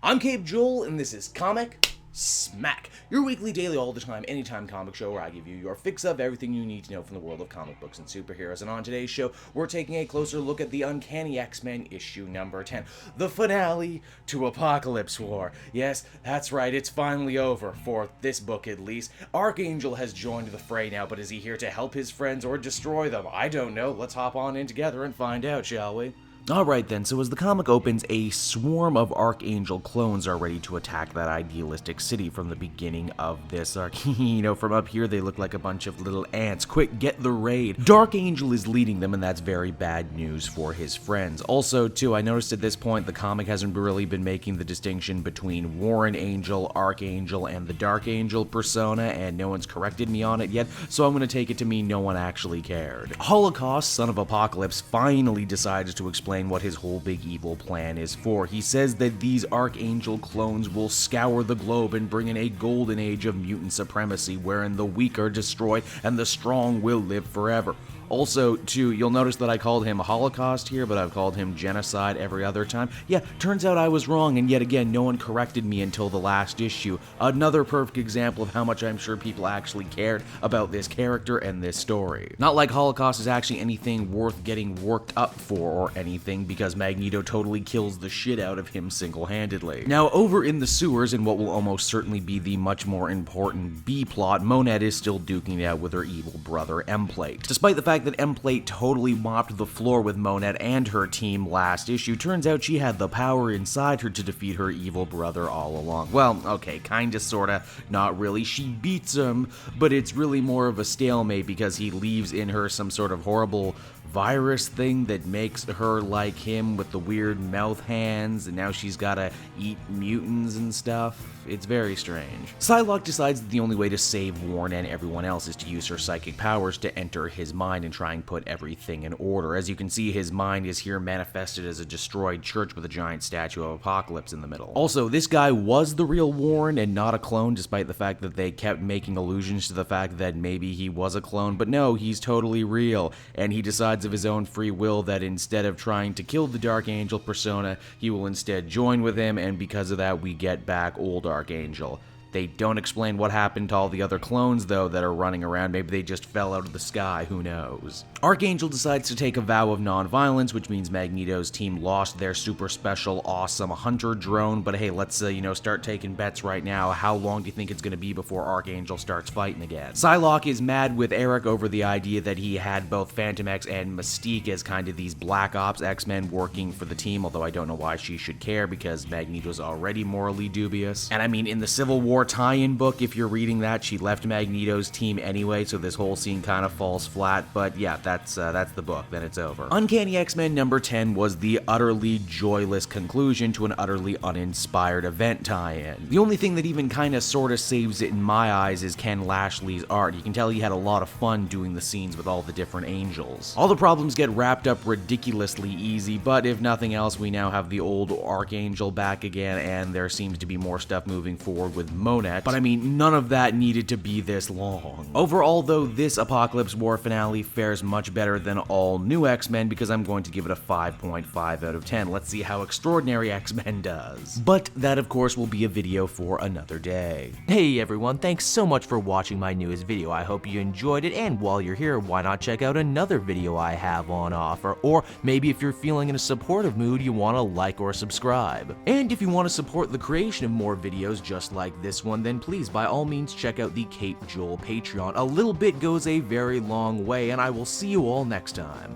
I'm Cape Joel, and this is Comic Smack, your weekly, daily, all the time, anytime comic show where I give you your fix of everything you need to know from the world of comic books and superheroes. And on today's show, we're taking a closer look at the Uncanny X-Men issue number 10, the finale to Apocalypse War. Yes, that's right, it's finally over, for this book at least. Archangel has joined the fray now, but is he here to help his friends or destroy them? I don't know. Let's hop on in together and find out, shall we? Alright then, so as the comic opens, a swarm of Archangel clones are ready to attack that idealistic city from the beginning of this arc. You know, from up here they look like a bunch of little ants. Quick, get the raid. Dark Angel is leading them, and that's very bad news for his friends. Also, too, I noticed at this point the comic hasn't really been making the distinction between Warren Angel, Archangel, and the Dark Angel persona, and no one's corrected me on it yet, so I'm gonna take it to mean no one actually cared. Holocaust, son of Apocalypse, finally decides to explain what his whole big evil plan is for. He says that these Archangel clones will scour the globe and bring in a golden age of mutant supremacy wherein the weak are destroyed and the strong will live forever. Also, too, you'll notice that I called him Holocaust here, but I've called him Genocide every other time. Yeah, turns out I was wrong, and yet again, no one corrected me until the last issue. Another perfect example of how much I'm sure people actually cared about this character and this story. Not like Holocaust is actually anything worth getting worked up for or anything, because Magneto totally kills the shit out of him single-handedly. Now, over in the sewers, in what will almost certainly be the much more important B-plot, Monad is still duking it out with her evil brother, M-Plate. Despite the fact that M-Plate totally mopped the floor with Monad and her team last issue, turns out she had the power inside her to defeat her evil brother all along. Well, okay, kinda, sorta, not really. She beats him, but it's really more of a stalemate because he leaves in her some sort of horrible virus thing that makes her like him with the weird mouth hands, and now she's gotta eat mutants and stuff. It's very strange. Psylocke decides that the only way to save Warren and everyone else is to use her psychic powers to enter his mind and try and put everything in order. As you can see, his mind is here manifested as a destroyed church with a giant statue of Apocalypse in the middle. Also, this guy was the real Warren and not a clone, despite the fact that they kept making allusions to the fact that maybe he was a clone, but no, he's totally real, and he decides of his own free will that instead of trying to kill the Dark Angel persona, he will instead join with him, and because of that, we get back old Archangel. They don't explain what happened to all the other clones, though, that are running around. Maybe they just fell out of the sky, who knows. Archangel decides to take a vow of non-violence, which means Magneto's team lost their super special, awesome hunter drone, but hey, let's, start taking bets right now. How long do you think it's gonna be before Archangel starts fighting again? Psylocke is mad with Eric over the idea that he had both Phantom X and Mystique as kind of these Black Ops X-Men working for the team, although I don't know why she should care, because Magneto's already morally dubious. And I mean, in the Civil War tie-in book, if you're reading that, she left Magneto's team anyway, so this whole scene kind of falls flat, but yeah, that's the book, then it's over. Uncanny X-Men number 10 was the utterly joyless conclusion to an utterly uninspired event tie-in. The only thing that even kind of sort of saves it in my eyes is Ken Lashley's art. You can tell he had a lot of fun doing the scenes with all the different angels. All the problems get wrapped up ridiculously easy, but if nothing else, we now have the old Archangel back again, and there seems to be more stuff moving forward with Monad, but I mean, none of that needed to be this long. Overall, though, this Apocalypse War finale fares much better than all new X-Men because I'm going to give it a 5.5 out of 10. Let's see how Extraordinary X-Men does. But that, of course, will be a video for another day. Hey everyone, thanks so much for watching my newest video. I hope you enjoyed it, and while you're here, why not check out another video I have on offer, or maybe if you're feeling in a supportive mood, you want to like or subscribe. And if you want to support the creation of more videos just like this one, then please, by all means, check out the Cape Joel Patreon. A little bit goes a very long way, and I will see you all next time.